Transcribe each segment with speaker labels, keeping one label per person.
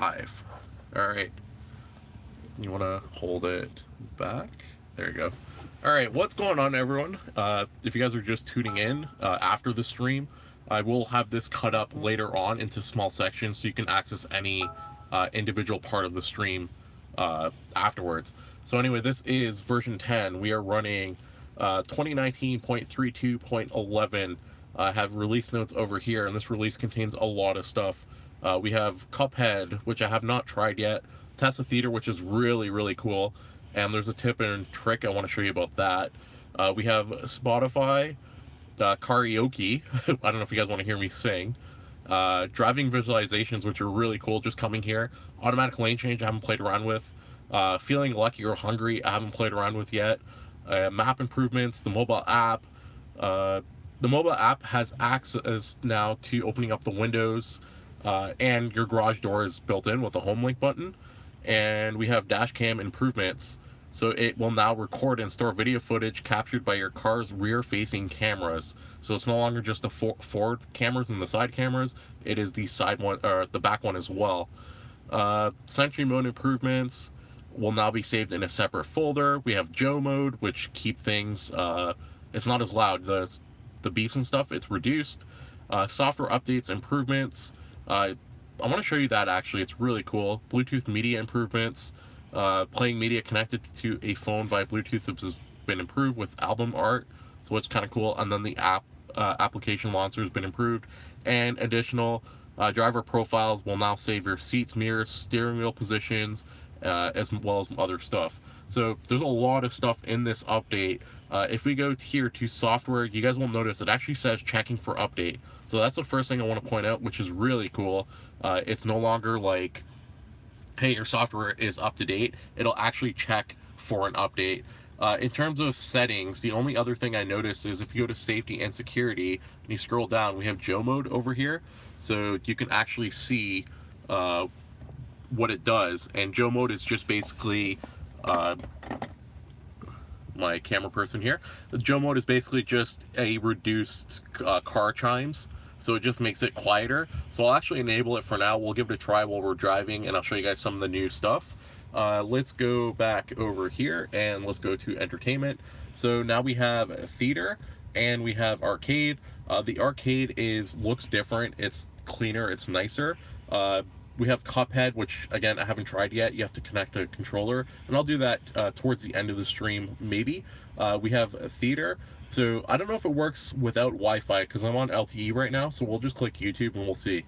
Speaker 1: live. All right. You want to hold it back? There you go. All right. What's going on, everyone? If you guys are just tuning in after the stream, I will have this cut up later on into small sections so you can access any individual part of the stream afterwards. So anyway, this is version 10. We are running 2019.32.11. I have release notes over here, and this release contains a lot of stuff. We have Cuphead, which I have not tried yet, Tesla Theater, which is really, really cool, and there's a tip and trick I want to show you about that. We have Spotify, karaoke, I don't know if you guys want to hear me sing, driving visualizations, which are really cool, just coming here, automatic lane change I haven't played around with, feeling lucky or hungry I haven't played around with yet, map improvements, the mobile app. The mobile app has access now to opening up the windows, and your garage door is built in with a home link button. And we have dash cam improvements, so it will now record and store video footage captured by your car's rear facing cameras. So it's no longer just the forward cameras and the side cameras, it is the side one, or the back one as well. Sentry mode improvements will now be saved in a separate folder. We have Joe mode, which keep things, it's not as loud, the beeps and stuff, it's reduced. Software updates, improvements, I want to show you that actually, it's really cool. Bluetooth media improvements, playing media connected to a phone via Bluetooth has been improved with album art, so it's kind of cool. And then the application launcher has been improved, and additional driver profiles will now save your seats, mirrors, steering wheel positions, as well as other stuff. So there's a lot of stuff in this update. If we go here to software, you guys will notice it actually says checking for update. So that's the first thing I want to point out, which is really cool. It's no longer like, hey, your software is up to date. It'll actually check for an update. In terms of settings, the only other thing I noticed is if you go to safety and security and you scroll down, we have Joe mode over here. So you can actually see what it does. And Joe mode is just basically my camera person here. The Joe mode is basically just a reduced car chimes, so it just makes it quieter. So I'll actually enable it for now. We'll give it a try while we're driving, and I'll show you guys some of the new stuff. Let's go back over here and let's go to entertainment. So now we have theater and we have arcade. The arcade looks different, it's cleaner, it's nicer. We have Cuphead, which again I haven't tried yet. You have to connect a controller, and I'll do that towards the end of the stream maybe. We have theater, so I don't know if it works without Wi-Fi because I'm on LTE right now, so we'll just click YouTube and we'll see,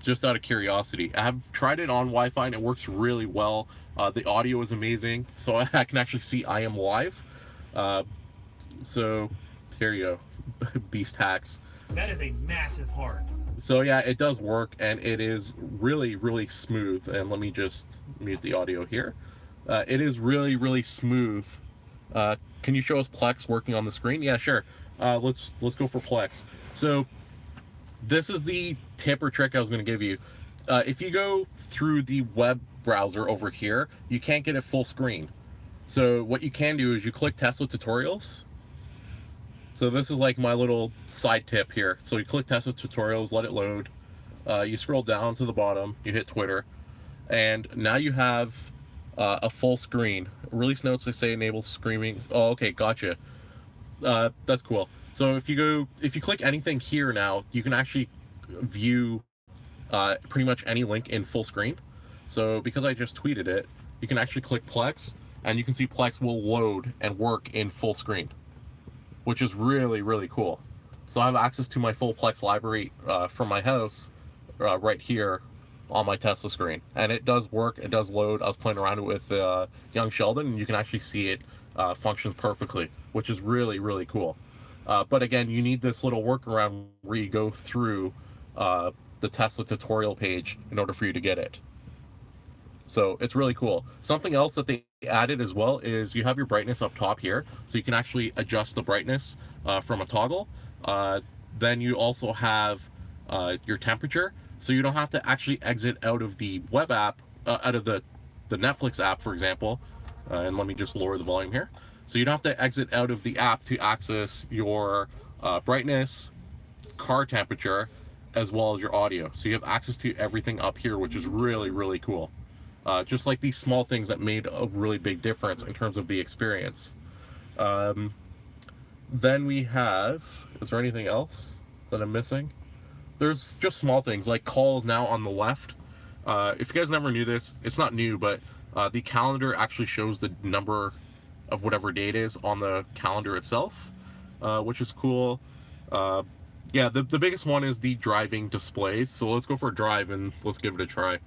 Speaker 1: just out of curiosity. I have tried it on Wi-Fi and it works really well. The audio is amazing, so I can actually see I am live. So here you go. Beast hacks.
Speaker 2: That is a massive heart.
Speaker 1: So yeah, it does work, and it is really, really smooth. And let me just mute the audio here. It is really, really smooth. Can you show us Plex working on the screen? Yeah, sure. Let's go for Plex. So this is the tip or trick I was going to give you. If you go through the web browser over here, you can't get it full screen. So what you can do is you click Tesla Tutorials. So this is like my little side tip here. So you click Tesla Tutorials, let it load. You scroll down to the bottom, you hit Twitter, and now you have a full screen. Release notes, they say enable streaming. Oh, okay, gotcha. That's cool. So if you click anything here now, you can actually view pretty much any link in full screen. So because I just tweeted it, you can actually click Plex, and you can see Plex will load and work in full screen, which is really, really cool. So I have access to my full Plex library from my house right here on my Tesla screen. And it does work, it does load. I was playing around with young Sheldon, and you can actually see it functions perfectly, which is really, really cool. But again, you need this little workaround where you go through the Tesla tutorial page in order for you to get it. So it's really cool. Something else that they added as well is you have your brightness up top here, so you can actually adjust the brightness from a toggle. Then you also have your temperature, so you don't have to actually exit out of the web app, out of the Netflix app, for example. And let me just lower the volume here. So you don't have to exit out of the app to access your brightness, car temperature, as well as your audio. So you have access to everything up here, which is really, really cool. Just like these small things that made a really big difference in terms of the experience. Then we have, is there anything else that I'm missing? There's just small things like calls now on the left. If you guys never knew this, it's not new, but the calendar actually shows the number of whatever date is on the calendar itself, which is cool. Yeah, the biggest one is the driving displays. So let's go for a drive and let's give it a try.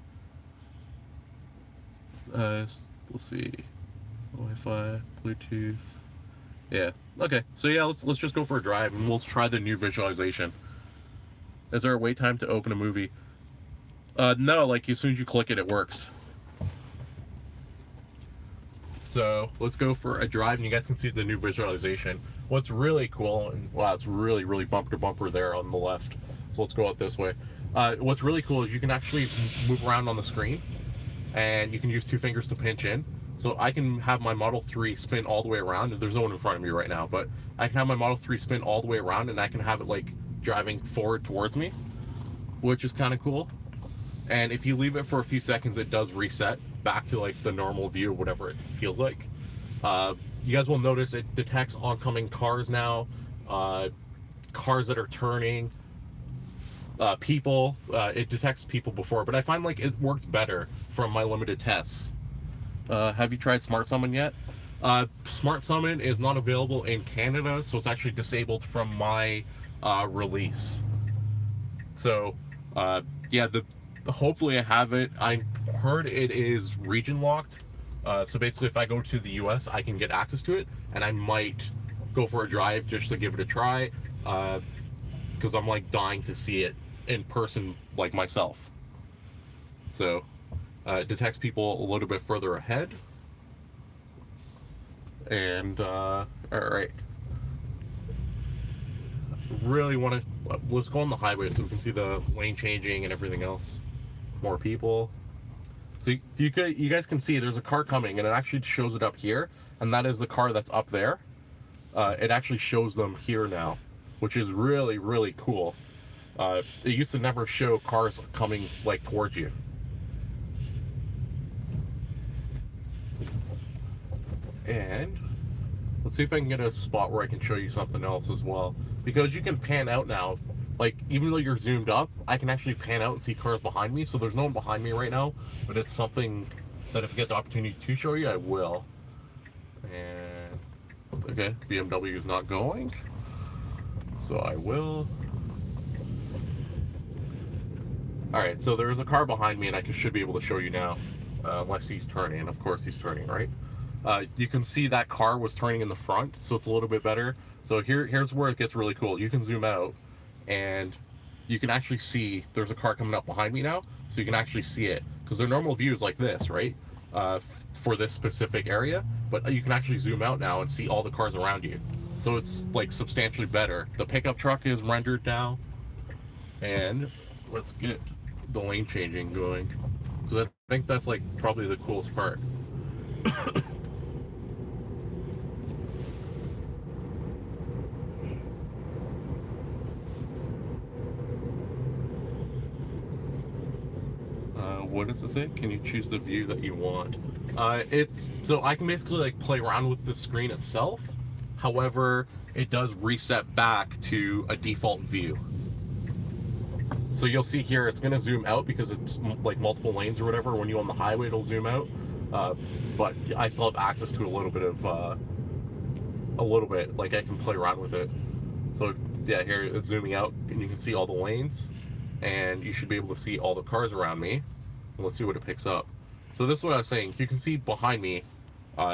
Speaker 1: Let's see, Wi-Fi, Bluetooth. Yeah. Okay. So yeah, let's just go for a drive and we'll try the new visualization. Is there a wait time to open a movie? No. Like as soon as you click it, it works. So let's go for a drive, and you guys can see the new visualization. What's really cool, and wow, it's really, really bumper to bumper there on the left. So let's go out this way. What's really cool is you can actually move around on the screen, and you can use 2 fingers to pinch in. So I can have my Model 3 spin all the way around. There's no one in front of me right now, but I can have my Model 3 spin all the way around, and I can have it like driving forward towards me, which is kind of cool. And if you leave it for a few seconds, it does reset back to like the normal view, whatever it feels like. You guys will notice it detects oncoming cars now, cars that are turning, people. It detects people before, but I find like it works better from my limited tests. Have you tried Smart Summon yet? Smart Summon is not available in Canada, so it's actually disabled from my release. So yeah, hopefully I have it. I heard it is region locked. So basically if I go to the US, I can get access to it, and I might go for a drive just to give it a try, because I'm like dying to see it in person like myself. So it detects people a little bit further ahead. And all right, really want to, let's go on the highway so we can see the lane changing and everything else. More people. So you guys can see there's a car coming, and it actually shows it up here, and that is the car that's up there. It actually shows them here now, which is really, really cool. It used to never show cars coming like towards you. And let's see if I can get a spot where I can show you something else as well, because you can pan out now. Like, even though you're zoomed up, I can actually pan out and see cars behind me. So there's no one behind me right now, but it's something that if I get the opportunity to show you, I will. And okay, BMW is not going, so I will. All right, so there's a car behind me, and I should be able to show you now, unless he's turning. And of course he's turning, right? You can see that car was turning in the front, so it's a little bit better. So here's where it gets really cool. You can zoom out, and you can actually see there's a car coming up behind me now, so you can actually see it, because their normal view is like this, right? For this specific area, but you can actually zoom out now and see all the cars around you. So it's like substantially better. The pickup truck is rendered now, and let's get the lane changing going, because I think that's like probably the coolest part. What does it say? Can you choose the view that you want? It's so I can basically like play around with the screen itself. However, it does reset back to a default view. So you'll see here it's going to zoom out because it's like multiple lanes or whatever. When you're on the highway, it'll zoom out. But I still have access to a little bit. Like I can play around with it. So yeah, here it's zooming out, and you can see all the lanes, and you should be able to see all the cars around me. Let's see what it picks up. So this is what I was saying. You can see behind me.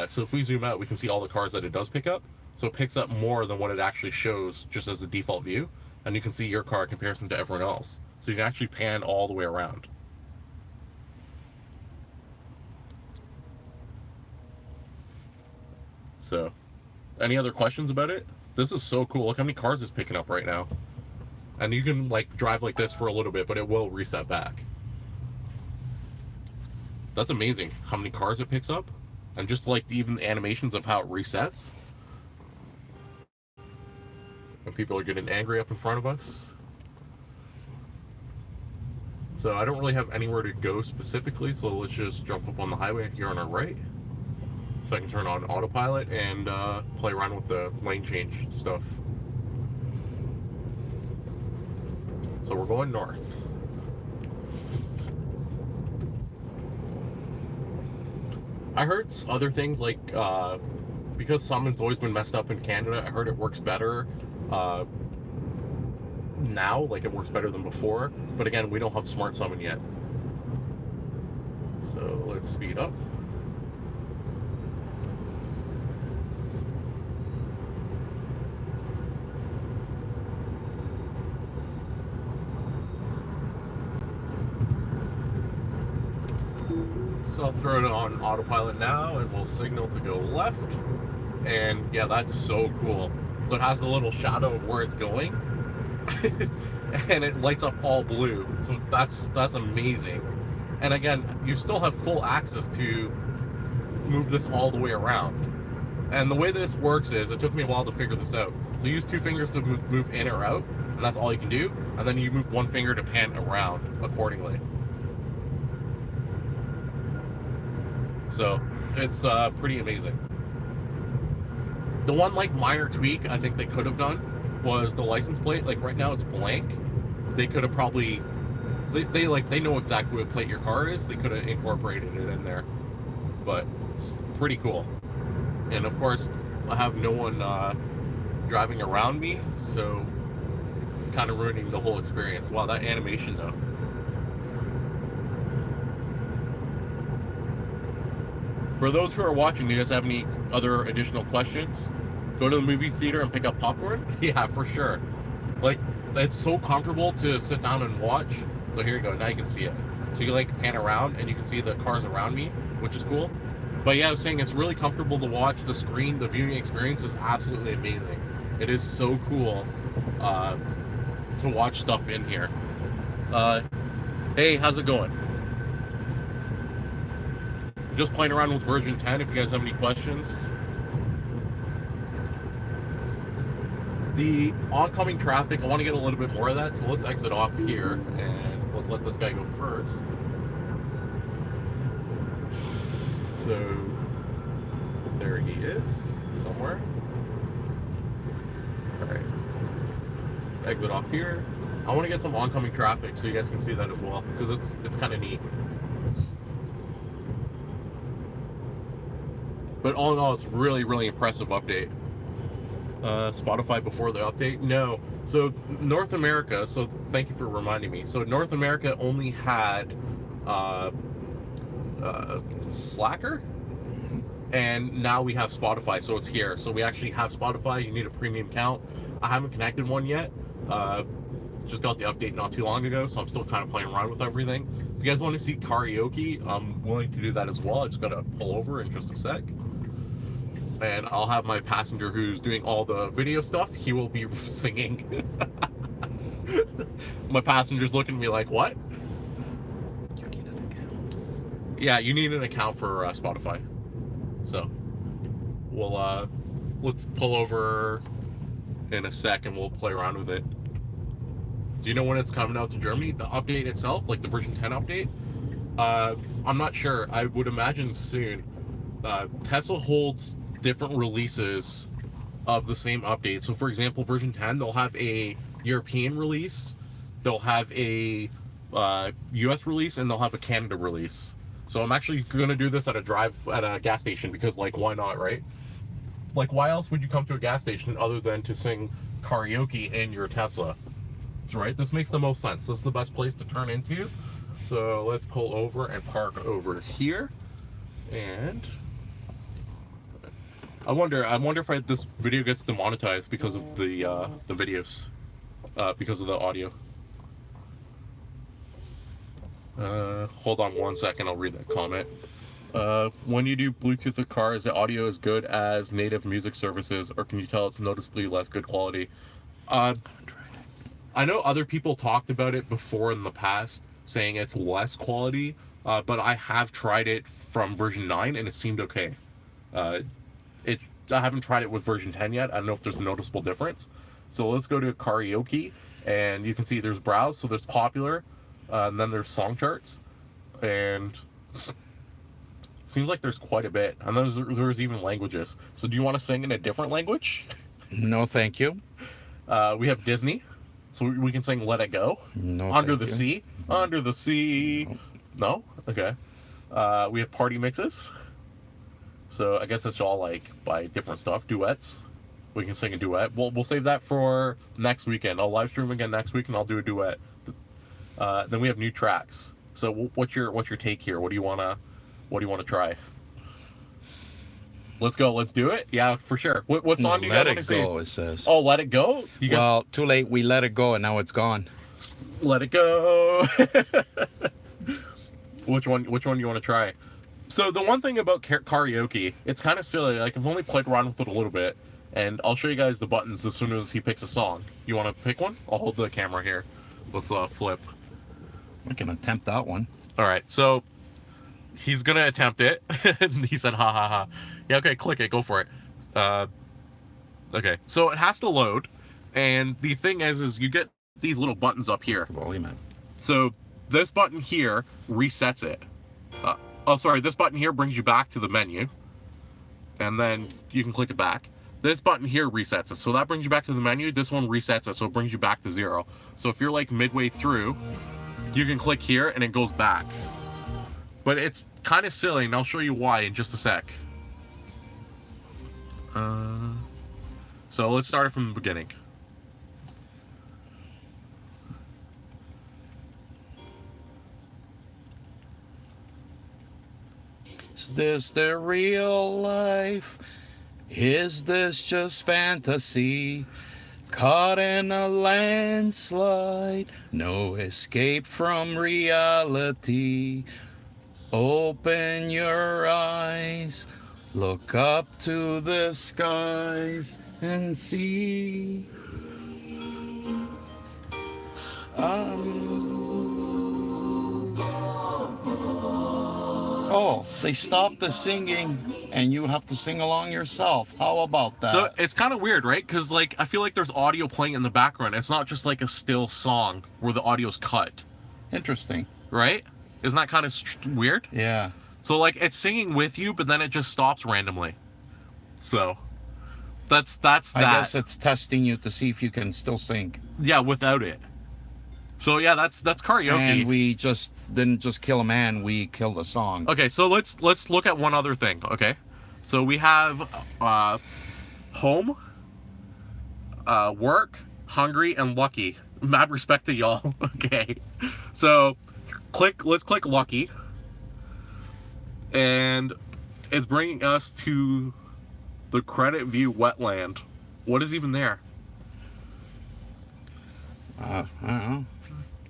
Speaker 1: So if we zoom out, we can see all the cars that it does pick up. So it picks up more than what it actually shows just as the default view. And you can see your car in comparison to everyone else. So you can actually pan all the way around. So, any other questions about it? This is so cool. Look how many cars it's picking up right now. And you can like drive like this for a little bit, but it will reset back. That's amazing how many cars it picks up, and just like even the animations of how it resets. And people are getting angry up in front of us. So I don't really have anywhere to go specifically, so let's just jump up on the highway here on our right. So I can turn on autopilot and play around with the lane change stuff. So we're going north. I heard other things like, because summon's always been messed up in Canada, I heard it works better now, like it works better than before. But again, we don't have smart summon yet. So let's speed up. So I'll throw it on autopilot now and we'll signal to go left. And yeah, that's so cool. So it has a little shadow of where it's going. And it lights up all blue. So that's amazing. And again, you still have full access to move this all the way around. And the way this works is, it took me a while to figure this out. So you use two fingers to move in or out, and that's all you can do. And then you move one finger to pan around accordingly. So it's pretty amazing. The one like minor tweak I think they could have done was the license plate. Like right now it's blank. They could have probably they know exactly what plate your car is. They could have incorporated it in there. But it's pretty cool. And of course I have no one driving around me, so it's kind of ruining the whole experience. Wow, that animation though. For those who are watching, do you guys have any other additional questions? Go to the movie theater and pick up popcorn? Yeah, for sure. Like, it's so comfortable to sit down and watch. So here you go, now you can see it. So you like pan around and you can see the cars around me, which is cool. But yeah, I was saying it's really comfortable to watch. The screen, the viewing experience is absolutely amazing. It is so cool to watch stuff in here. Hey, how's it going? Just playing around with version 10 if you guys have any questions. The oncoming traffic, I want to get a little bit more of that, so let's exit off here and let's let this guy go first. So there he is somewhere. Alright, let's exit off here. I want to get some oncoming traffic so you guys can see that as well, because it's kind of neat. But all in all, it's really, really impressive update. Spotify before the update? No. So North America, so thank you for reminding me. So North America only had Slacker, and now we have Spotify, so it's here. So we actually have Spotify. You need a premium account. I haven't connected one yet. Just got the update not too long ago, so I'm still kind of playing around with everything. If you guys want to see karaoke, I'm willing to do that as well. I just gotta pull over in just a sec. And I'll have my passenger who's doing all the video stuff, he will be singing. My passenger's looking at me like, what?
Speaker 3: You need an account.
Speaker 1: Yeah, you need an account for Spotify. So, we'll, let's pull over in a sec and we'll play around with it. Do you know when it's coming out to Germany? The update itself, like the version 10 update? I'm not sure. I would imagine soon. Tesla holds different releases of the same update. So for example, version 10, they'll have a European release, they'll have a US release, and they'll have a Canada release. So I'm actually gonna do this at a gas station, because like, why not, right? Like, why else would you come to a gas station other than to sing karaoke in your Tesla? That's right, this makes the most sense. This is the best place to turn into. So let's pull over and park over here. And I wonder if this video gets demonetized because of the videos, because of the audio. Hold on one second, I'll read that comment. When you do Bluetooth with car, is the audio as good as native music services, or can you tell it's noticeably less good quality? I know other people talked about it before in the past, saying it's less quality, but I have tried it from version 9 and it seemed okay. I haven't tried it with version 10 yet. I don't know if there's a noticeable difference. So let's go to karaoke, and you can see there's browse. So there's popular, And then there's song charts, and seems like there's quite a bit. And there's even languages. So do you want to sing in a different language?
Speaker 4: No, thank you.
Speaker 1: We have Disney, so we can sing "Let It Go."
Speaker 4: No,
Speaker 1: Under
Speaker 4: thank
Speaker 1: the
Speaker 4: you.
Speaker 1: Sea. Under the Sea. No? Okay. We have party mixes. So I guess it's all like by different stuff. Duets. We can sing a duet. We'll save that for next weekend. I'll live stream again next week and I'll do a duet. Then we have new tracks. So what's your take here? What do you wanna try? Let's go. Let's do it. Yeah, for sure. What song do you guys want to sing?
Speaker 4: Let it go, it says.
Speaker 1: Oh, Let It Go. Do you guys...
Speaker 4: Well, too late. We let it go, and now it's gone.
Speaker 1: Let it go. Which one do you want to try? So the one thing about karaoke, it's kind of silly. Like, I've only played around with it a little bit, and I'll show you guys the buttons as soon as he picks a song. You want to pick one? I'll hold the camera here. Let's flip.
Speaker 4: We can attempt that one.
Speaker 1: All right, so he's gonna attempt it. And he said, "Ha ha ha." Yeah, okay, click it. Go for it. Okay, so it has to load, and the thing is you get these little buttons up here.
Speaker 4: That's the volume at.
Speaker 1: So this button here resets it. Oh, sorry, this button here brings you back to the menu, and then you can click it back. This button here resets it, so that brings you back to the menu. This one resets it, so it brings you back to 0. So if you're like midway through, you can click here and it goes back. But it's kind of silly, and I'll show you why in just a sec. So let's start it from the beginning.
Speaker 4: Is this the real life? Is this just fantasy? Caught in a landslide, no escape from reality. Open your eyes, look up to the skies and see. Oh, they stopped the singing and you have to sing along yourself. How about that?
Speaker 1: So it's kind of weird, right? Because like I feel like there's audio playing in the background. It's not just like a still song where the audio's cut,
Speaker 4: Interesting.
Speaker 1: right? Isn't that kind of weird?
Speaker 4: Yeah.
Speaker 1: So like it's singing with you, but then it just stops randomly. So that's that.
Speaker 4: I guess it's testing you to see if you can still sing.
Speaker 1: Yeah, without it. So yeah, that's karaoke.
Speaker 4: And we just didn't just kill a man, we killed a song.
Speaker 1: Okay, so let's look at one other thing. Okay, so we have home, work, hungry, and lucky. Mad respect to y'all. Okay, so let's click lucky, and it's bringing us to the credit view wetland. What is even there?
Speaker 4: I don't know.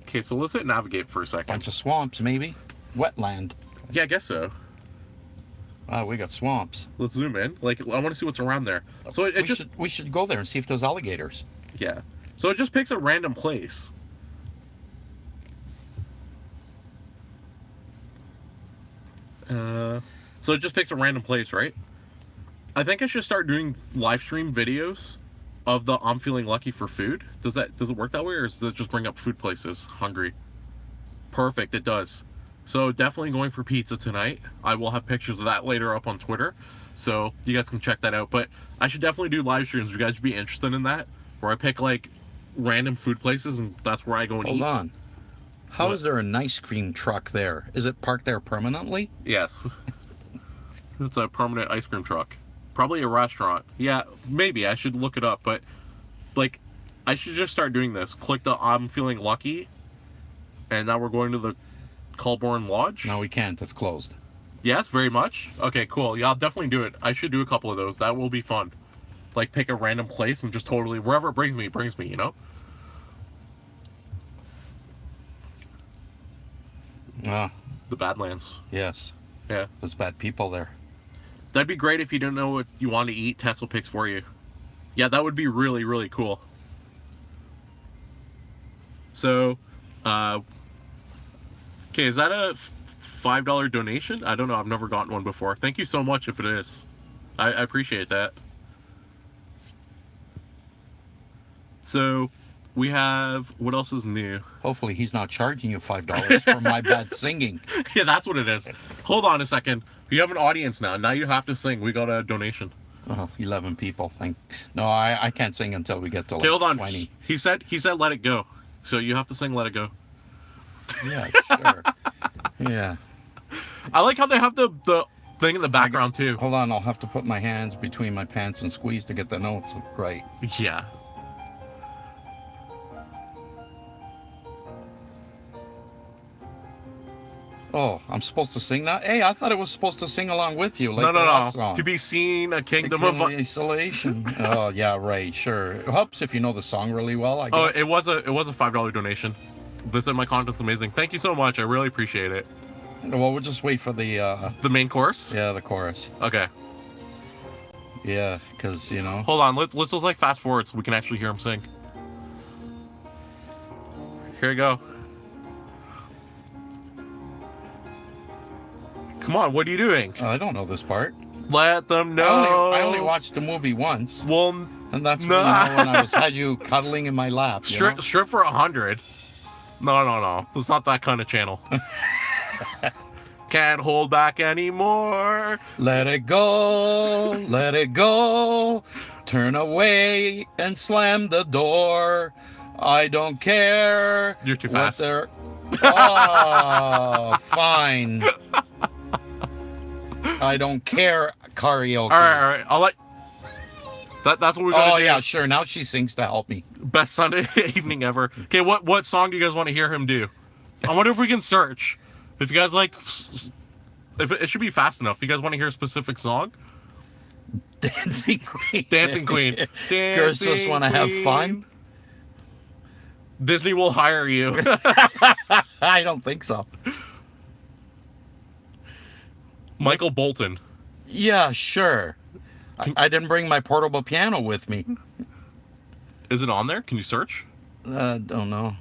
Speaker 1: Okay, so let's hit navigate for a second.
Speaker 4: Bunch of swamps, maybe. Wetland.
Speaker 1: Yeah, I guess so.
Speaker 4: Wow, we got swamps.
Speaker 1: Let's zoom in. Like, I want to see what's around there. So it
Speaker 4: We should go there and see if there's alligators.
Speaker 1: yeah. So it just picks a random place. So it just picks a random place, right? I think I should start doing live stream videos of the I'm feeling lucky for food. Does it work that way, or does it just bring up food places? Hungry. Perfect, it does. So definitely going for pizza tonight. I will have pictures of that later up on Twitter, so you guys can check that out. But I should definitely do live streams. You guys should be interested in that, where I pick like random food places and that's where I go and eat.
Speaker 4: Hold on. How
Speaker 1: What?
Speaker 4: is there an ice cream truck there? Is it parked there permanently?
Speaker 1: Yes. It's a permanent ice cream truck. Probably a restaurant. Yeah, maybe. I should look it up, but like I should just start doing this. Click the I'm feeling lucky, and now we're going to the Colborne Lodge.
Speaker 4: No, we can't. It's closed.
Speaker 1: Yes, very much. Okay, cool. Yeah, I'll definitely do it. I should do a couple of those. That will be fun. Like pick a random place and just totally wherever it brings me, you know?
Speaker 4: Ah,
Speaker 1: The Badlands.
Speaker 4: yes.
Speaker 1: Yeah.
Speaker 4: There's bad people there.
Speaker 1: That'd be great if you didn't know what you want to eat. Tesla picks for you. Yeah, that would be really, really cool. So, okay, is that a $5 donation? I don't know. I've never gotten one before. Thank you so much if it is. I appreciate that. So, We have, what else is new?
Speaker 4: Hopefully he's not charging you $5 for my bad singing.
Speaker 1: Yeah, that's what it is. Hold on a second. You have an audience now. Now you have to sing. We got a donation.
Speaker 4: Oh, 11 people. No, I can't sing until we get to like
Speaker 1: Okay, hold on.
Speaker 4: 20.
Speaker 1: He said let it go. So you have to sing Let It Go.
Speaker 4: Yeah, sure. Yeah.
Speaker 1: I like how they have the thing in the background too.
Speaker 4: Hold on, I'll have to put my hands between my pants and squeeze to get the notes right.
Speaker 1: Yeah.
Speaker 4: Oh, I'm supposed to sing that? Hey, I thought it was supposed to sing along with you. Like
Speaker 1: No.
Speaker 4: the last song.
Speaker 1: To be seen, a kingdom
Speaker 4: The
Speaker 1: of.
Speaker 4: Isolation. Oh, yeah, right, sure. It helps if you know the song really well, I guess.
Speaker 1: Oh, it was a $5 donation. They said my content's amazing. Thank you so much. I really appreciate it.
Speaker 4: Well, we'll just wait for the
Speaker 1: main course.
Speaker 4: Yeah, the chorus.
Speaker 1: Okay.
Speaker 4: Yeah, because you know.
Speaker 1: Hold on. Let's just like fast forward so we can actually hear him sing. Here we go. Come on, what are you doing?
Speaker 4: I don't know this part.
Speaker 1: Let them know.
Speaker 4: I only watched the movie once.
Speaker 1: Well,
Speaker 4: and that's
Speaker 1: no.
Speaker 4: when I had you cuddling in my lap.
Speaker 1: Strip for 100. No. It's not that kind of channel. Can't hold back anymore.
Speaker 4: Let it go, let it go. Turn away and slam the door. I don't care.
Speaker 1: You're too fast.
Speaker 4: Oh, fine. I don't care. Karaoke.
Speaker 1: All right. I'll let. That's what we're gonna do.
Speaker 4: Oh yeah, sure. Now she sings to help me.
Speaker 1: Best Sunday evening ever. Okay, what song do you guys want to hear him do? I wonder if we can search. If you guys like, if it should be fast enough. If you guys want to hear a specific song.
Speaker 4: Dancing Queen.
Speaker 1: Dancing Queen.
Speaker 4: Girls just want to have fun.
Speaker 1: Disney will hire you.
Speaker 4: I don't think so.
Speaker 1: Michael Bolton.
Speaker 4: Yeah, sure. I didn't bring my portable piano with me.
Speaker 1: Is it on there? Can you search?
Speaker 4: Don't know.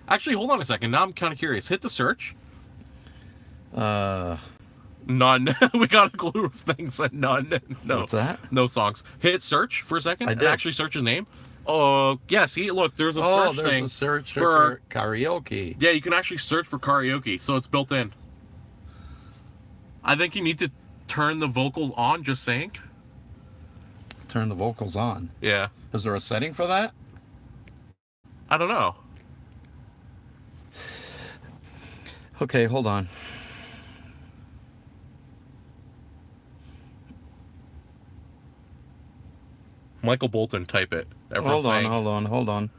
Speaker 1: Actually, hold on a second. Now I'm kind of curious. Hit the search.
Speaker 4: None.
Speaker 1: We got a clue of things that none. No.
Speaker 4: What's that?
Speaker 1: No songs. Hit search for a second.
Speaker 4: I did.
Speaker 1: And actually search his name. Oh, yeah. See, look, there's a search
Speaker 4: there's
Speaker 1: thing.
Speaker 4: a search for karaoke.
Speaker 1: Yeah, you can actually search for karaoke, so it's built in. I think you need to turn the vocals on, just saying.
Speaker 4: Turn the vocals on.
Speaker 1: Yeah.
Speaker 4: Is there a setting for that?
Speaker 1: I don't know.
Speaker 4: Okay, hold on.
Speaker 1: Michael Bolton, type it.
Speaker 4: Hold on.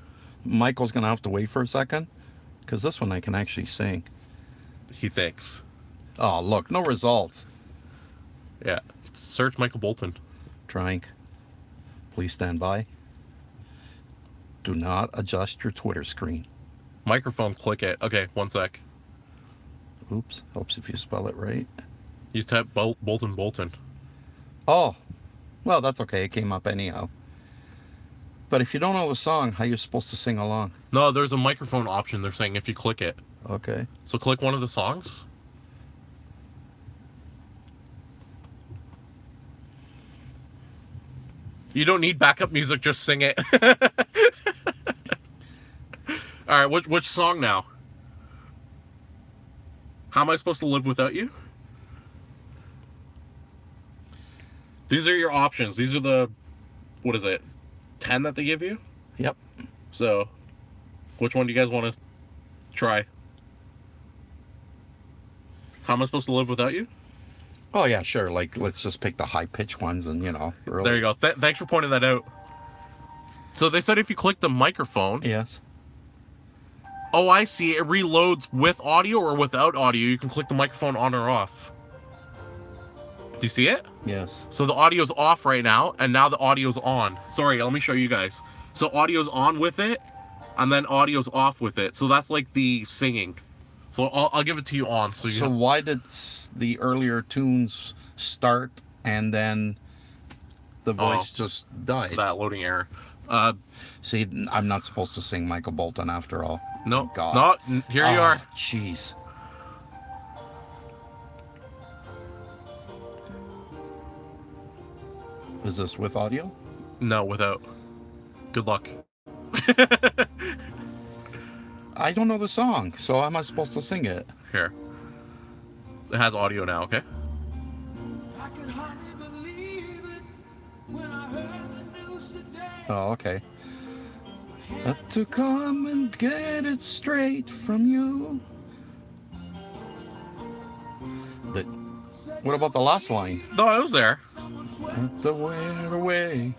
Speaker 4: Michael's going to have to wait for a second, because this one I can actually sing.
Speaker 1: He thinks.
Speaker 4: Oh, look, no results.
Speaker 1: Yeah. Search Michael Bolton.
Speaker 4: Trying. Please stand by. Do not adjust your Twitter screen.
Speaker 1: Microphone, click it. Okay, one sec.
Speaker 4: Oops. Helps if you spell it right.
Speaker 1: You type Bolton.
Speaker 4: Oh, well, that's okay. It came up anyhow. But if you don't know the song, how are you supposed to sing along?
Speaker 1: No, there's a microphone option. They're saying if you click it.
Speaker 4: Okay.
Speaker 1: So click one of the songs. You don't need backup music, just sing it. All right, which song now? How am I supposed to live without you? These are your options. These are the, what is it, 10 that they give you?
Speaker 4: Yep.
Speaker 1: So, which one do you guys want to try? How am I supposed to live without you?
Speaker 4: Oh, yeah, sure. Like, let's just pick the high-pitched ones and, really...
Speaker 1: There you go. Thanks for pointing that out. So they said if you click the microphone...
Speaker 4: Yes.
Speaker 1: Oh, I see. It reloads with audio or without audio. You can click the microphone on or off. Do you see it?
Speaker 4: Yes.
Speaker 1: So the audio's off right now, and now the audio's on. Sorry, let me show you guys. So audio's on with it, and then audio's off with it. So that's like the singing. So I'll give it to you on. So
Speaker 4: why did the earlier tunes start and then the voice just died?
Speaker 1: That loading error.
Speaker 4: See, I'm not supposed to sing Michael Bolton after all.
Speaker 1: No,
Speaker 4: God.
Speaker 1: not here. You are.
Speaker 4: Jeez. Is this with audio?
Speaker 1: No, without. Good luck.
Speaker 4: I don't know the song, so how am I supposed to sing it?
Speaker 1: Here. It has audio now, okay?
Speaker 5: I could hardly believe it when I heard the news today.
Speaker 4: Oh, okay. Had to come and get it straight from you. What about the last line?
Speaker 1: No, I was there.
Speaker 4: Had to wear away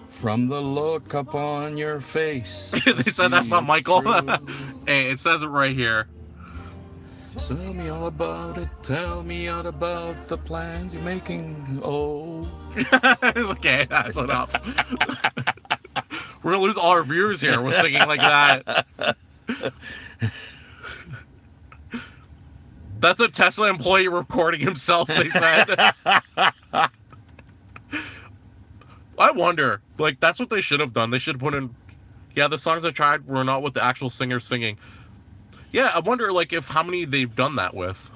Speaker 4: from the look upon your face.
Speaker 1: They said that's not Michael.
Speaker 4: True.
Speaker 1: Hey, it says it right here.
Speaker 4: Tell me all about it. Tell me all about the plan you're making. Oh.
Speaker 1: It's okay, that's enough. We're gonna lose all our viewers here. We're singing like that. That's a Tesla employee recording himself, they said. I wonder, like, that's what they should have done. They should have put in, yeah, the songs I tried were not with the actual singer singing. Yeah, I wonder, like, if how many they've done that with.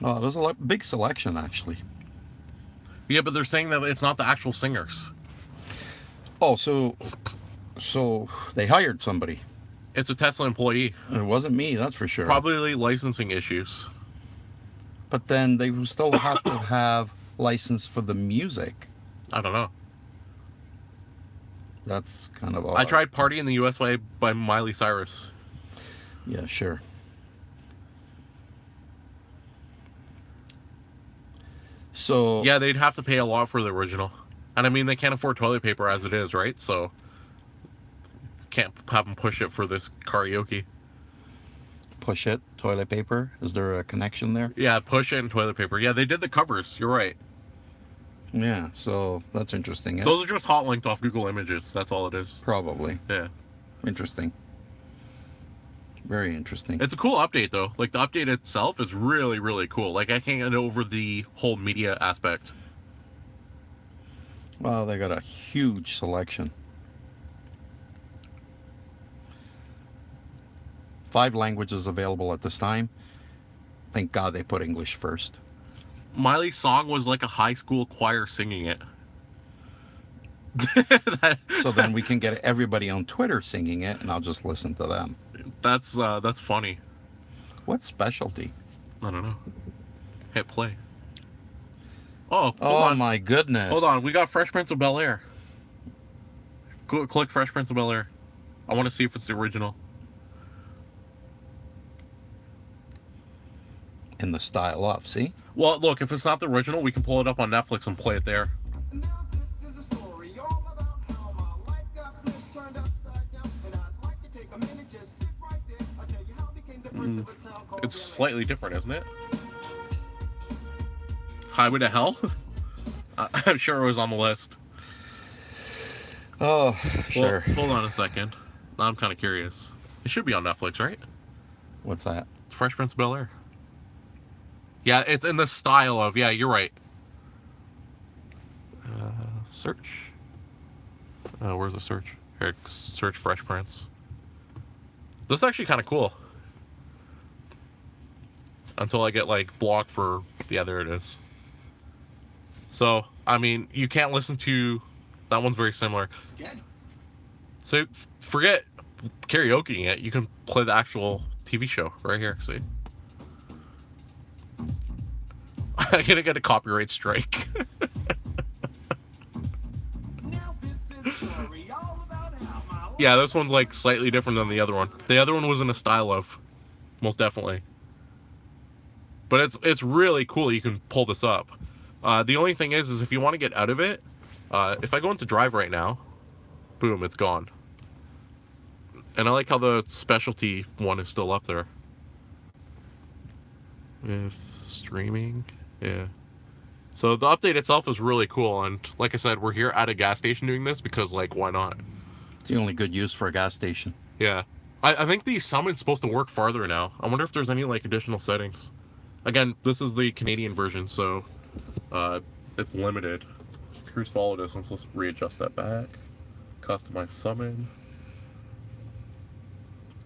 Speaker 4: Oh, there's a big selection, actually.
Speaker 1: Yeah, but they're saying that it's not the actual singers.
Speaker 4: Oh, so they hired somebody.
Speaker 1: It's a Tesla employee.
Speaker 4: It wasn't me, that's for sure.
Speaker 1: Probably licensing issues.
Speaker 4: But then they will still have to have license for the music.
Speaker 1: I don't know.
Speaker 4: That's kind of odd.
Speaker 1: I tried Party in the US Way by Miley Cyrus.
Speaker 4: Yeah, sure. So
Speaker 1: Yeah, they'd have to pay a lot for the original. And I mean, they can't afford toilet paper as it is, right? So can't have them push it for this karaoke.
Speaker 4: Push It, toilet paper. Is there a connection there?
Speaker 1: Yeah, Push It and toilet paper. Yeah, they did the covers. You're right.
Speaker 4: Yeah, so that's interesting. Eh?
Speaker 1: Those are just hot linked off Google Images. That's all it is.
Speaker 4: Probably.
Speaker 1: Yeah.
Speaker 4: Interesting. Very interesting.
Speaker 1: It's a cool update, though. Like, the update itself is really, really cool. Like, I can't get over the whole media aspect.
Speaker 4: Well, they got a huge selection. 5 languages available at this time. Thank God they put English first.
Speaker 1: Miley's song was like a high school choir singing it.
Speaker 4: So then we can get everybody on Twitter singing it, and I'll just listen to them.
Speaker 1: That's funny.
Speaker 4: What specialty?
Speaker 1: I don't know. Hit play. Oh, hold
Speaker 4: Oh
Speaker 1: on.
Speaker 4: my goodness.
Speaker 1: Hold on. We got Fresh Prince of Bel-Air. Click Fresh Prince of Bel-Air. I want to see if it's the original.
Speaker 4: In the style of, see?
Speaker 1: Well, look, if it's not the original, we can pull it up on Netflix and play it there.
Speaker 5: Now this is a story all about how my life got flipped, turned upside down, and I'd like to take a minute, just sit right there. I'll tell you how I became the prince of a town called
Speaker 1: It's
Speaker 5: Bel-Air.
Speaker 1: slightly different, isn't it? Highway to Hell? I'm sure it was on the list.
Speaker 4: Oh, sure.
Speaker 1: Well, hold on a second. Now I'm kind of curious. It should be on Netflix, right?
Speaker 4: What's that?
Speaker 1: It's Fresh Prince of Bel-Air. Yeah, it's in the style of... Yeah, you're right. Search. Where's the search? Here, search Fresh Prince. This is actually kind of cool. Until I get, like, blocked for... Yeah, there it is. So, I mean, you can't listen to... That one's very similar. So, forget karaokeing it. You can play the actual TV show right here. See? I'm gonna get a copyright strike.
Speaker 5: Now this is a story all about how my life
Speaker 1: Yeah, this one's like slightly different than the other one. The other one was in a style of, most definitely. But it's really cool. You can pull this up. The only thing is if you want to get out of it, if I go into Drive right now, boom, it's gone. And I like how the specialty one is still up there. If streaming, yeah. So the update itself is really cool, and like I said, we're here at a gas station doing this because, like, why not?
Speaker 4: It's the only good use for a gas station.
Speaker 1: Yeah. I think the summon's supposed to work farther now. I wonder if there's any, like, additional settings. Again, this is the Canadian version, so it's limited. Cruise follow distance, let's readjust that back. Customize summon.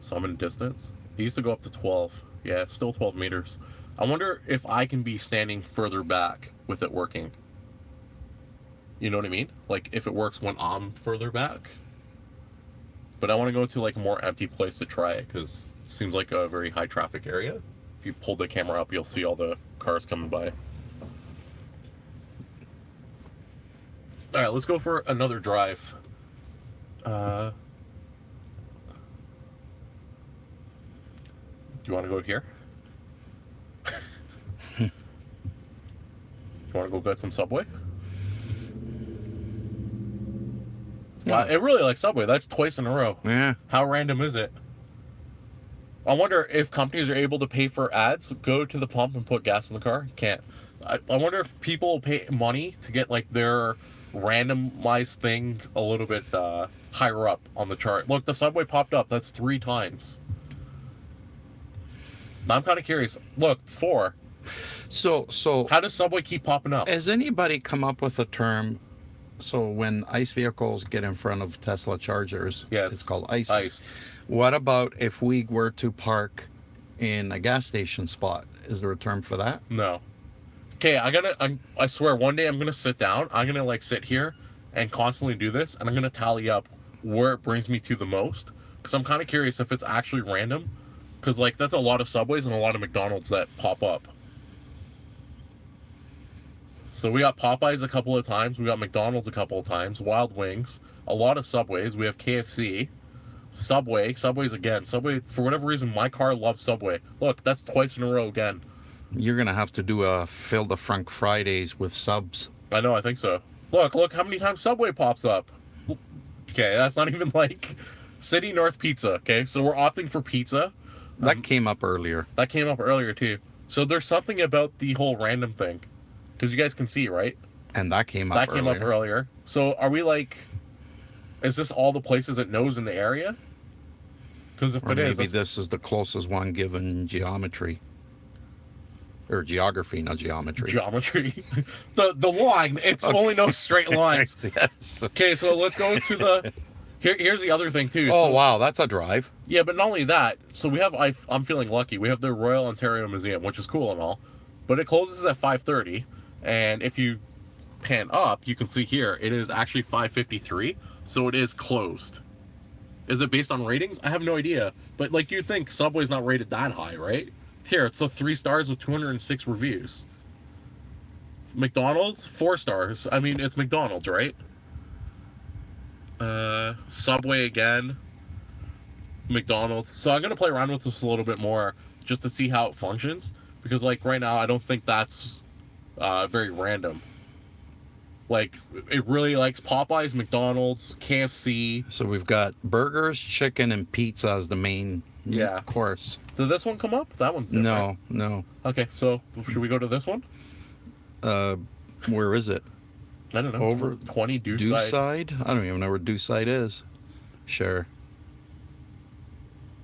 Speaker 1: Summon distance. It used to go up to 12. Yeah, it's still 12 meters. I wonder if I can be standing further back with it working. You know what I mean? Like if it works when I'm further back. But I want to go to like a more empty place to try it because it seems like a very high traffic area. If you pull the camera up, you'll see all the cars coming by. All right, let's go for another drive. Do you want to go here? You want to go get some Subway? Wow, it really likes Subway. That's twice in a row.
Speaker 4: Yeah.
Speaker 1: How random is it? I wonder if companies are able to pay for ads. Go to the pump and put gas in the car. You can't. I wonder if people pay money to get like their randomized thing a little bit higher up on the chart. Look, the Subway popped up. That's 3 times. Now I'm kind of curious. Look, 4.
Speaker 4: So
Speaker 1: How does Subway keep popping up?
Speaker 4: has anybody come up with a term? So when ICE vehicles get in front of Tesla chargers,
Speaker 1: Yes.
Speaker 4: it's called icing.
Speaker 1: Iced.
Speaker 4: What about if we were to park in a gas station spot? Is there a term for that?
Speaker 1: No. Okay, I swear one day I'm gonna sit down. I'm gonna like sit here and constantly do this, and I'm gonna tally up where it brings me to the most. Because I'm kind of curious if it's actually random. Because like that's a lot of Subways and a lot of McDonald's that pop up. So we got Popeyes a couple of times. We got McDonald's a couple of times. Wild Wings. A lot of Subways. We have KFC. Subways again. Subway, for whatever reason, my car loves Subway. Look, that's twice in a row again.
Speaker 4: You're gonna have to do a Fill the Frank Fridays with subs.
Speaker 1: I know, I think so. Look how many times Subway pops up. Okay, that's not even like City North Pizza. Okay, so we're opting for pizza.
Speaker 4: That came up earlier.
Speaker 1: That came up earlier too. So there's something about the whole random thing. Because you guys can see, right?
Speaker 4: And that came up
Speaker 1: That
Speaker 4: earlier.
Speaker 1: came up earlier. So are we like, is this all the places it knows in the area? Because if
Speaker 4: Or
Speaker 1: it is,
Speaker 4: maybe this is the closest one given geometry. Or geography, not geometry.
Speaker 1: geometry. the line, it's only no straight lines.
Speaker 4: Yes.
Speaker 1: Okay, so let's go to the, here's the other thing too.
Speaker 4: Oh,
Speaker 1: So-
Speaker 4: wow, that's a drive.
Speaker 1: Yeah, but not only that, so we have, I'm feeling lucky, we have the Royal Ontario Museum, which is cool and all, but it closes at 5:30, and if you pan up, you can see here, it is actually 5:53, so it is closed. Is it based on ratings? I have no idea, but like you think Subway's not rated that high, right? Here, it's a 3 stars with 206 reviews. McDonald's, 4 stars. I mean, it's McDonald's, right? Subway again. McDonald's. So I'm gonna play around with this a little bit more just to see how it functions, because like right now I don't think that's very random. Like it really likes Popeyes, McDonald's, KFC.
Speaker 4: So we've got burgers, chicken, and pizza as the main
Speaker 1: Yeah.
Speaker 4: course.
Speaker 1: Did this one come up? That one's different.
Speaker 4: No.
Speaker 1: Okay, so should we go to this one?
Speaker 4: Where is it?
Speaker 1: I don't know.
Speaker 4: Over
Speaker 1: 20 Deuce
Speaker 4: Side? I don't even know where Deuce Side is. Sure.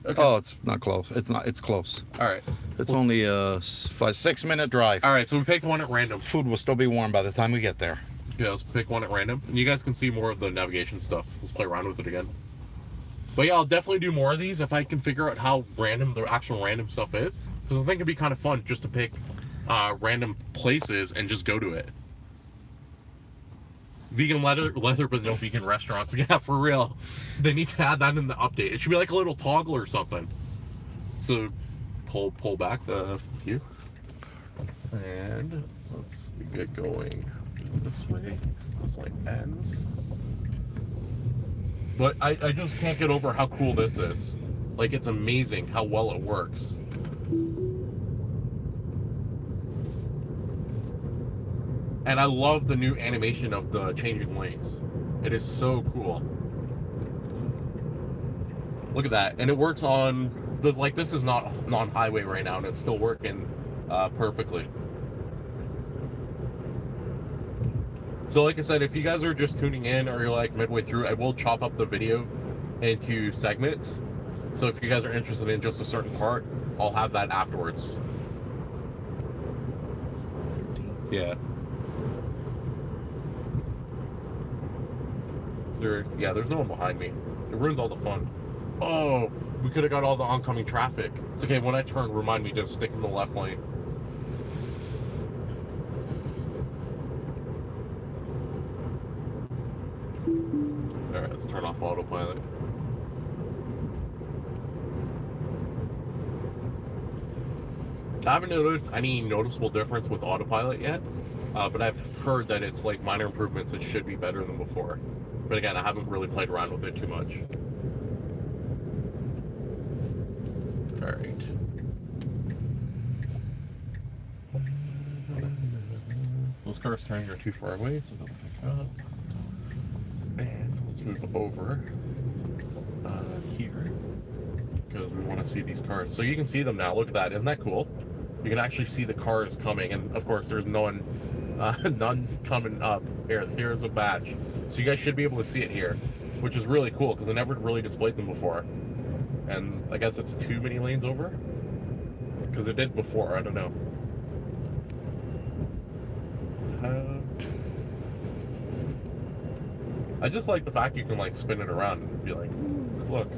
Speaker 1: Okay.
Speaker 4: Oh, it's not close. It's not. It's close.
Speaker 1: All right.
Speaker 4: It's only a 5-6 minute drive.
Speaker 1: All right, so we picked one at random.
Speaker 4: Food will still be warm by the time we get there.
Speaker 1: Yeah, let's pick one at random. And you guys can see more of the navigation stuff. Let's play around with it again. But yeah, I'll definitely do more of these if I can figure out how random the actual random stuff is. Because I think it'd be kind of fun just to pick random places and just go to it. Vegan leather, but no vegan restaurants. Yeah, for real. They need to add that in the update. It should be like a little toggle or something. So pull back the view. And let's get going this way. This like ends. But I just can't get over how cool this is. Like, it's amazing how well it works. And I love the new animation of the changing lanes. It is so cool. Look at that. And it works on, like, this is not on highway right now, and it's still working perfectly. So like I said, if you guys are just tuning in or you're like midway through, I will chop up the video into segments. So if you guys are interested in just a certain part, I'll have that afterwards. Yeah. There's no one behind me. It ruins all the fun. Oh, we could have got all the oncoming traffic. It's okay, when I turn, remind me to stick in the left lane. Let's turn off autopilot. I haven't noticed any noticeable difference with autopilot yet, but I've heard that it's like minor improvements. It should be better than before. But again, I haven't really played around with it too much. All right. Those cars turning are too far away, so they'll pick up. And let's move over here because we want to see these cars. So you can see them now. Look at that. Isn't that cool? You can actually see the cars coming, and of course, there's none coming up. Here's a batch, so you guys should be able to see it here, which is really cool because I never really displayed them before. And I guess it's too many lanes over because it did before. I don't know. I just like the fact you can like spin it around and be like, look.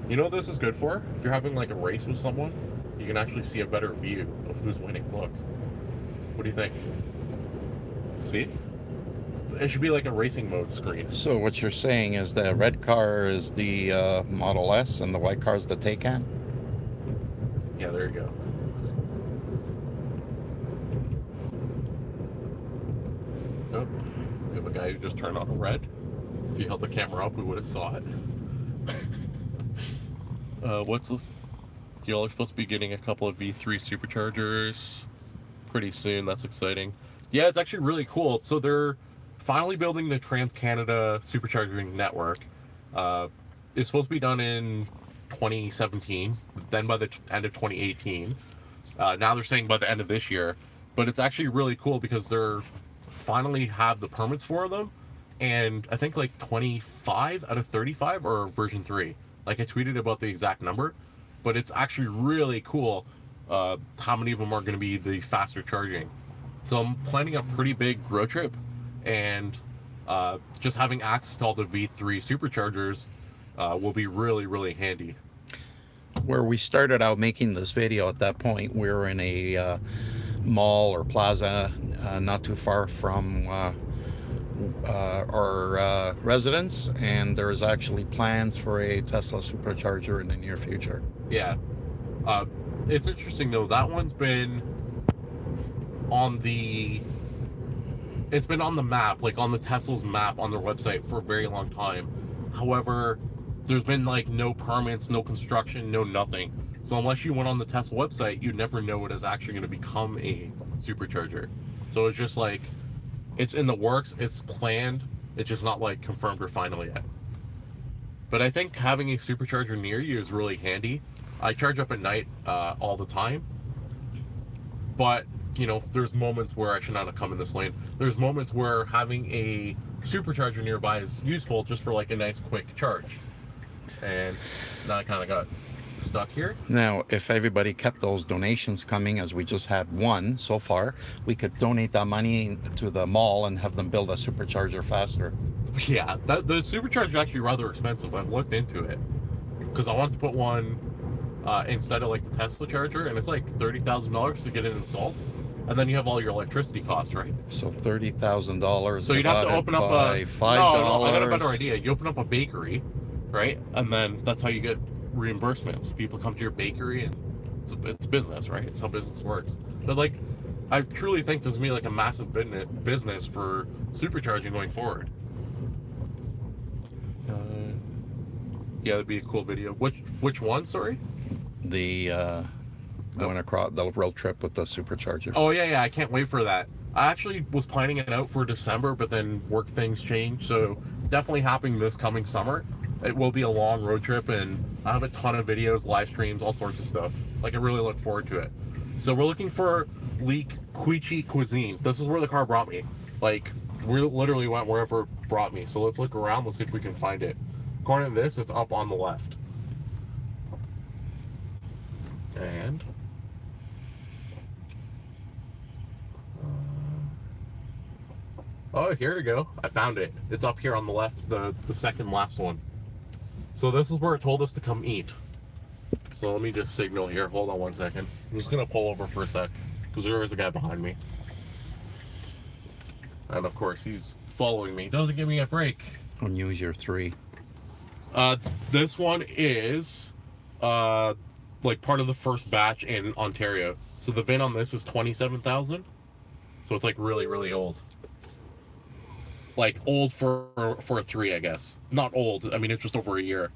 Speaker 1: You know what this is good for? If you're having like a race with someone, you can actually see a better view of who's winning. Look. What do you think? See? It should be like a racing mode screen.
Speaker 4: So what you're saying is the red car is the Model S and the white car is the Taycan?
Speaker 1: Yeah, there you go. Oh, we have a guy who just turned on a red. If you held the camera up, we would have saw it. What's this? Y'all are supposed to be getting a couple of V3 superchargers pretty soon. That's exciting. Yeah, it's actually really cool. So they're finally building the Trans-Canada supercharging network. It's supposed to be done in 2017, then by the end of 2018. Now they're saying by the end of this year. But it's actually really cool because they're finally have the permits for them. And I think like 25 out of 35 are version 3. Like I tweeted about the exact number. But it's actually really cool how many of them are going to be the faster charging. So I'm planning a pretty big road trip, and just having access to all the V3 superchargers will be really, really handy.
Speaker 4: Where we started out making this video at that point, we were in a mall or plaza not too far from our residence, and there's actually plans for a Tesla supercharger in the near future.
Speaker 1: Yeah. It's interesting though, that one's been on the map, like on the Tesla's map on their website for a very long time. However, there's been like no permits, no construction, no nothing. So unless you went on the Tesla website, you'd never know it is actually going to become a supercharger. So it's just like, it's in the works, it's planned, it's just not like confirmed or final yet. But I think having a supercharger near you is really handy. I charge up at night all the time, but you know, there's moments where I should not have come in this lane. There's moments where having a supercharger nearby is useful just for like a nice quick charge. And now I kind of got stuck here.
Speaker 4: Now, if everybody kept those donations coming, as we just had one so far, we could donate that money to the mall and have them build a supercharger faster.
Speaker 1: Yeah, the supercharger is actually rather expensive. I've looked into it because I want to put one instead of like the Tesla charger, and it's like $30,000 to get it installed, and then you have all your electricity costs, right?
Speaker 4: So $30,000.
Speaker 1: So you'd have to open up a
Speaker 4: $5.
Speaker 1: No, I got a better idea. You open up a bakery, right, and then that's how you get reimbursements. People come to your bakery, and it's business, right? It's how business works. But like, I truly think there's gonna be like a massive business for supercharging going forward. Yeah, that'd be a cool video. Which one? Sorry.
Speaker 4: The going across the road trip with the supercharger.
Speaker 1: Oh yeah, I can't wait for that. I actually was planning it out for December, but then work things changed, so definitely happening this coming summer. It will be a long road trip, and I have a ton of videos, live streams, all sorts of stuff. Like, I really look forward to it. So we're looking for Leak Quiche Cuisine. This is where the car brought me. Like, we literally went wherever it brought me. So let's look around, let's see if we can find it. According to this, it's up on the left. And oh, here we go. I found it. It's up here on the left, the second last one. So this is where it told us to come eat. So let me just signal here. Hold on one second. I'm just gonna pull over for a sec because there is a guy behind me. And of course, he's following me. Doesn't give me a break.
Speaker 4: And use your 3.
Speaker 1: This one is like part of the first batch in Ontario. So the VIN on this is 27,000. So it's like really, really old. Like old for a 3, I guess. Not old. I mean, it's just over a year.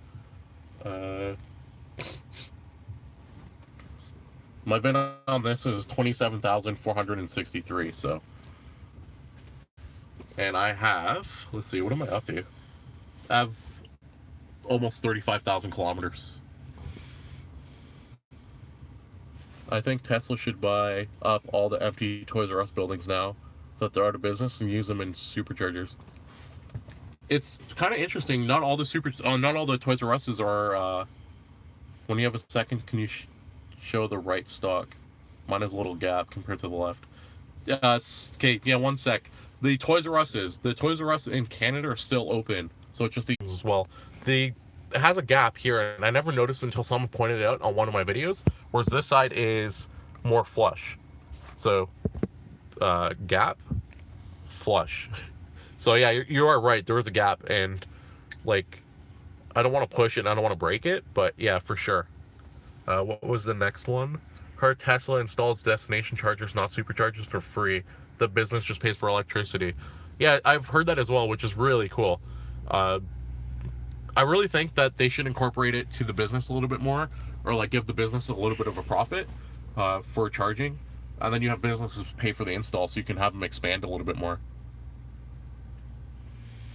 Speaker 1: My VIN on this is 27,463. So, and I have, let's see, what am I up to? I have almost 35,000 kilometers. I think Tesla should buy up all the empty Toys R Us buildings now that they're out of business and use them in superchargers. It's kind of interesting. Not all the not all the Toys R Us's are. When you have a second, can you show the right stock? Mine has a little gap compared to the left. Okay. Yeah, one sec. The Toys R Us in Canada are still open, so it's just these as well. It has a gap here, and I never noticed until someone pointed it out on one of my videos, whereas this side is more flush. So, gap, flush. So yeah, you are right. There is a gap, and like, I don't want to push it, and I don't want to break it, but yeah, for sure. What was the next one? Her Tesla installs destination chargers, not superchargers, for free. The business just pays for electricity. Yeah, I've heard that as well, which is really cool. I really think that they should incorporate it to the business a little bit more, or like give the business a little bit of a profit for charging, and then you have businesses pay for the install, so you can have them expand a little bit more.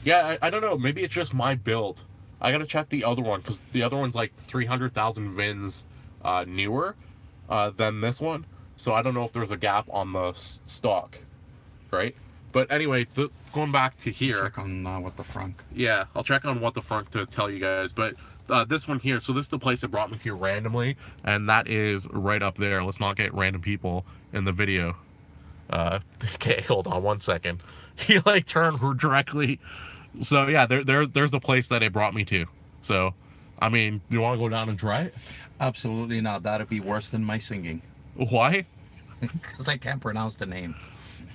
Speaker 1: Yeah, I don't know. Maybe it's just my build. I gotta check the other one, because the other one's like 300,000 VINs newer than this one, so I don't know if there's a gap on the stock, right? But anyway, going back to here.
Speaker 4: Check on what the front.
Speaker 1: Yeah, I'll check on what the front to tell you guys. But this one here, so this is the place that brought me to randomly, and that is right up there. Let's not get random people in the video. Okay, hold on one second. He like turned directly. So yeah, there's the place that it brought me to. So, I mean, do you want to go down and try it?
Speaker 4: Absolutely not. That'd be worse than my singing.
Speaker 1: Why?
Speaker 4: Because I can't pronounce the name.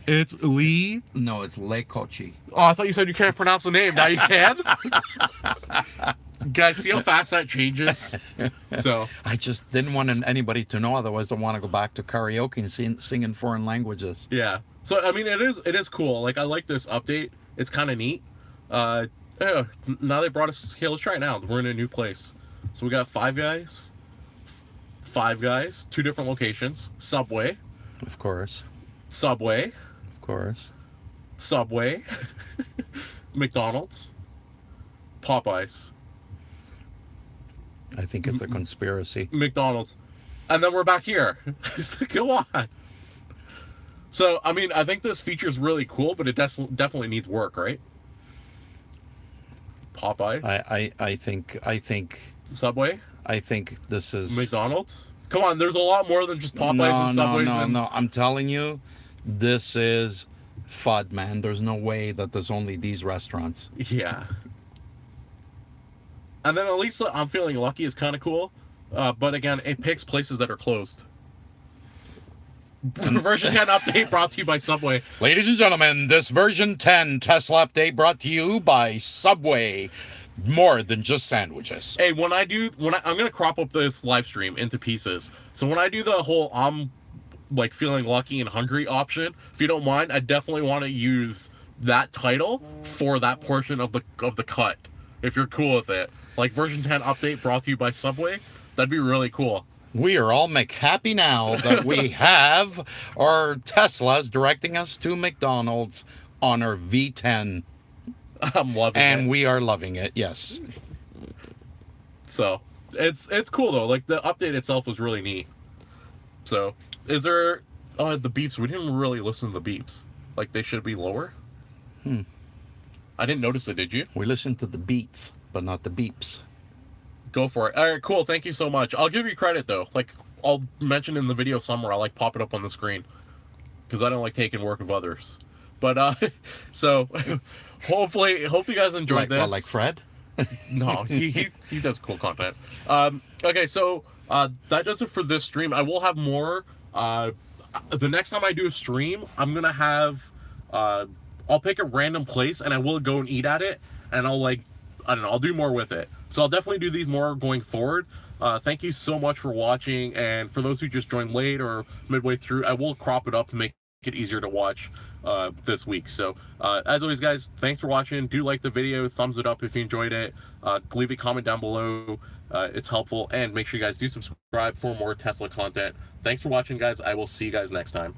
Speaker 1: It's Lee.
Speaker 4: No, it's Le Cochi.
Speaker 1: Oh, I thought you said you can't pronounce the name. Now you can. Guys, see how fast that changes? So
Speaker 4: I just didn't want anybody to know. Otherwise, I want to go back to karaoke and sing in foreign languages.
Speaker 1: yeah. So I mean, it is cool. Like, I like this update. It's kind of neat. Yeah, now they brought us. Here, let's try it now. We're in a new place. So we got Five Guys, 2 different locations. Subway,
Speaker 4: Of course.
Speaker 1: Subway,
Speaker 4: Of course.
Speaker 1: Subway, McDonald's, Popeyes,
Speaker 4: I think it's a conspiracy.
Speaker 1: McDonald's, and then we're back here. Come on. So I mean, I think this feature is really cool, but it definitely needs work, right? Popeyes,
Speaker 4: I think
Speaker 1: Subway,
Speaker 4: I think this is
Speaker 1: McDonald's. Come on, there's a lot more than just Popeyes and Subways.
Speaker 4: No. I'm telling you, this is FUD, man. There's no way that there's only these restaurants.
Speaker 1: Yeah. And then at least I'm feeling lucky is kind of cool. But again, it picks places that are closed. Version 10 update brought to you by Subway.
Speaker 4: Ladies and gentlemen, this version 10 Tesla update brought to you by Subway. More than just sandwiches.
Speaker 1: Hey, I'm gonna crop up this live stream into pieces. So when I do the whole I'm like feeling lucky and hungry option, if you don't mind, I definitely want to use that title for that portion of the cut. If you're cool with it, like version 10 update brought to you by Subway, that'd be really cool.
Speaker 4: We are all McHappy now that we have our Teslas directing us to McDonald's on our V10.
Speaker 1: I'm loving it.
Speaker 4: And we are loving it, yes.
Speaker 1: So it's cool though. Like, the update itself was really neat. So is there the beeps? We didn't really listen to the beeps. Like, they should be lower. I didn't notice it. Did you?
Speaker 4: We listened to the beats, but not the beeps.
Speaker 1: Go for it. All right, cool. Thank you so much. I'll give you credit though. Like, I'll mention in the video somewhere. I'll like pop it up on the screen because I don't like taking work of others. But so hopefully you guys enjoyed this.
Speaker 4: Well, like Fred?
Speaker 1: No, he does cool content. Okay, so that does it for this stream. I will have more. The next time I do a stream, I'm gonna have I'll pick a random place and I will go and eat at it, and I'll like, I don't know, I'll do more with it. So I'll definitely do these more going forward. Thank you so much for watching, and for those who just joined late or midway through, I will crop it up to make it easier to watch this week. So as always, guys, thanks for watching. Do like the video, thumbs it up if you enjoyed it, leave a comment down below, it's helpful, and make sure you guys do subscribe for more Tesla content. Thanks for watching, guys. I will see you guys next time.